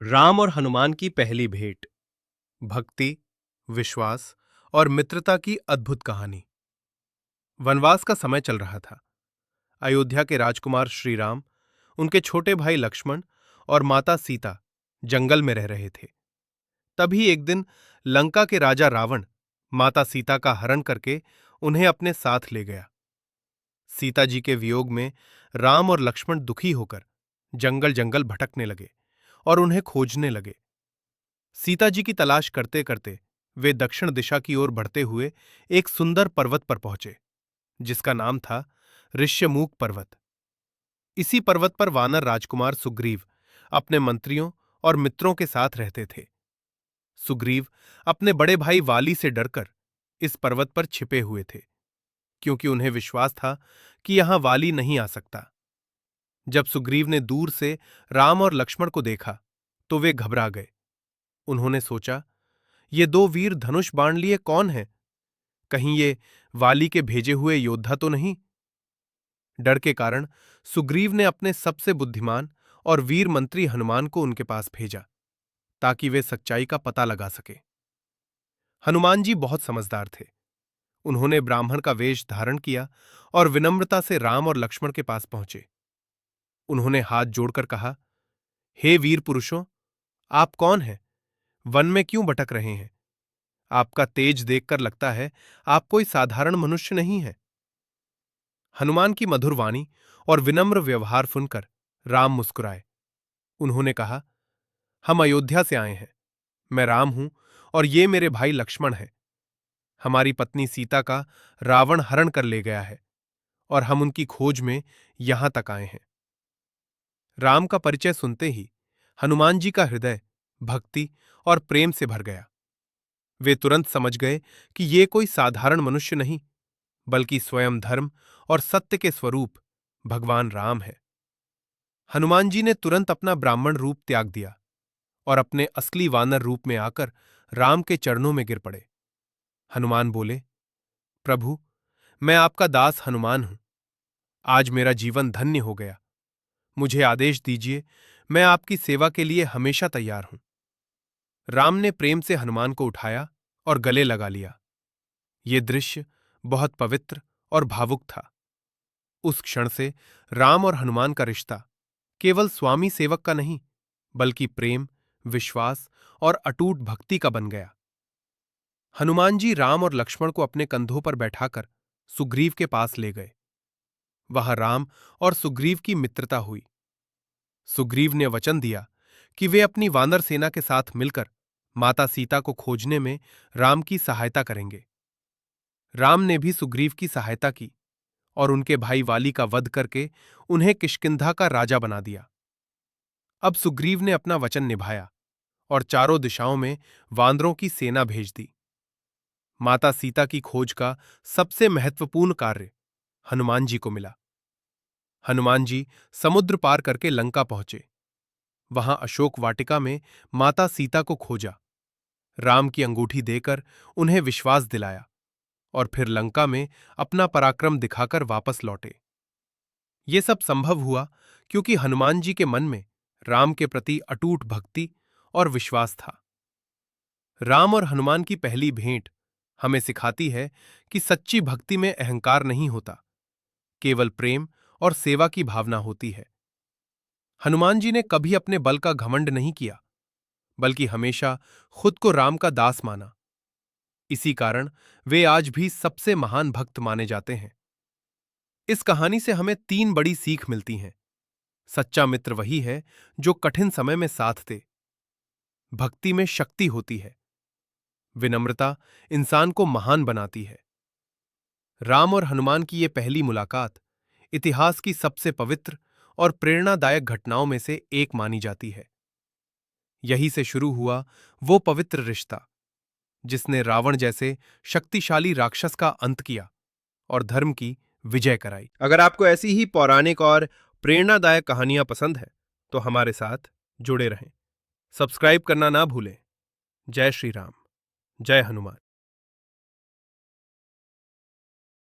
राम और हनुमान की पहली भेंट। भक्ति, विश्वास और मित्रता की अद्भुत कहानी। वनवास का समय चल रहा था। अयोध्या के राजकुमार श्री राम, उनके छोटे भाई लक्ष्मण और माता सीता जंगल में रह रहे थे। तभी एक दिन लंका के राजा रावण माता सीता का हरण करके उन्हें अपने साथ ले गया। सीता जी के वियोग में राम और लक्ष्मण दुखी होकर जंगल जंगल भटकने लगे और उन्हें खोजने लगे। सीता जी की तलाश करते करते वे दक्षिण दिशा की ओर बढ़ते हुए एक सुंदर पर्वत पर पहुंचे, जिसका नाम था ऋष्यमूक पर्वत। इसी पर्वत पर वानर राजकुमार सुग्रीव अपने मंत्रियों और मित्रों के साथ रहते थे। सुग्रीव अपने बड़े भाई वाली से डरकर इस पर्वत पर छिपे हुए थे, क्योंकि उन्हें विश्वास था कि यहां वाली नहीं आ सकता। जब सुग्रीव ने दूर से राम और लक्ष्मण को देखा तो वे घबरा गए। उन्होंने सोचा, ये दो वीर धनुष बाण लिए कौन है? कहीं ये वाली के भेजे हुए योद्धा तो नहीं? डर के कारण सुग्रीव ने अपने सबसे बुद्धिमान और वीर मंत्री हनुमान को उनके पास भेजा, ताकि वे सच्चाई का पता लगा सके। हनुमान जी बहुत समझदार थे। उन्होंने ब्राह्मण का वेश धारण किया और विनम्रता से राम और लक्ष्मण के पास पहुंचे। उन्होंने हाथ जोड़कर कहा, हे वीर पुरुषों, आप कौन हैं? वन में क्यों भटक रहे हैं? आपका तेज देखकर लगता है आप कोई साधारण मनुष्य नहीं है। हनुमान की मधुर वाणी और विनम्र व्यवहार सुनकर राम मुस्कुराए। उन्होंने कहा, हम अयोध्या से आए हैं। मैं राम हूं और ये मेरे भाई लक्ष्मण हैं। हमारी पत्नी सीता का रावण हरण कर ले गया है और हम उनकी खोज में यहां तक आए हैं। राम का परिचय सुनते ही हनुमान जी का हृदय भक्ति और प्रेम से भर गया। वे तुरंत समझ गए कि ये कोई साधारण मनुष्य नहीं, बल्कि स्वयं धर्म और सत्य के स्वरूप भगवान राम है। हनुमान जी ने तुरंत अपना ब्राह्मण रूप त्याग दिया और अपने असली वानर रूप में आकर राम के चरणों में गिर पड़े। हनुमान बोले, प्रभु, मैं आपका दास हनुमान हूं। आज मेरा जीवन धन्य हो गया। मुझे आदेश दीजिए, मैं आपकी सेवा के लिए हमेशा तैयार हूं। राम ने प्रेम से हनुमान को उठाया और गले लगा लिया। यह दृश्य बहुत पवित्र और भावुक था। उस क्षण से राम और हनुमान का रिश्ता केवल स्वामी सेवक का नहीं, बल्कि प्रेम, विश्वास और अटूट भक्ति का बन गया। हनुमान जी राम और लक्ष्मण को अपने कंधों पर बैठाकर सुग्रीव के पास ले गए। वहां राम और सुग्रीव की मित्रता हुई। सुग्रीव ने वचन दिया कि वे अपनी वानर सेना के साथ मिलकर माता सीता को खोजने में राम की सहायता करेंगे। राम ने भी सुग्रीव की सहायता की और उनके भाई वाली का वध करके उन्हें किष्किंधा का राजा बना दिया। अब सुग्रीव ने अपना वचन निभाया और चारों दिशाओं में वानरों की सेना भेज दी। माता सीता की खोज का सबसे महत्वपूर्ण कार्य हनुमान जी को मिला। हनुमान जी समुद्र पार करके लंका पहुंचे। वहां अशोक वाटिका में माता सीता को खोजा, राम की अंगूठी देकर उन्हें विश्वास दिलाया और फिर लंका में अपना पराक्रम दिखाकर वापस लौटे। ये सब संभव हुआ क्योंकि हनुमान जी के मन में राम के प्रति अटूट भक्ति और विश्वास था। राम और हनुमान की पहली भेंट हमें सिखाती है कि सच्ची भक्ति में अहंकार नहीं होता, केवल प्रेम और सेवा की भावना होती है। हनुमान जी ने कभी अपने बल का घमंड नहीं किया, बल्कि हमेशा खुद को राम का दास माना। इसी कारण वे आज भी सबसे महान भक्त माने जाते हैं। इस कहानी से हमें तीन बड़ी सीख मिलती हैं। सच्चा मित्र वही है जो कठिन समय में साथ दे। भक्ति में शक्ति होती है। विनम्रता इंसान को महान बनाती है। राम और हनुमान की ये पहली मुलाकात इतिहास की सबसे पवित्र और प्रेरणादायक घटनाओं में से एक मानी जाती है। यहीं से शुरू हुआ वो पवित्र रिश्ता जिसने रावण जैसे शक्तिशाली राक्षस का अंत किया और धर्म की विजय कराई। अगर आपको ऐसी ही पौराणिक और प्रेरणादायक कहानियां पसंद है तो हमारे साथ जुड़े रहें। सब्सक्राइब करना ना भूलें। जय श्री राम, जय हनुमान।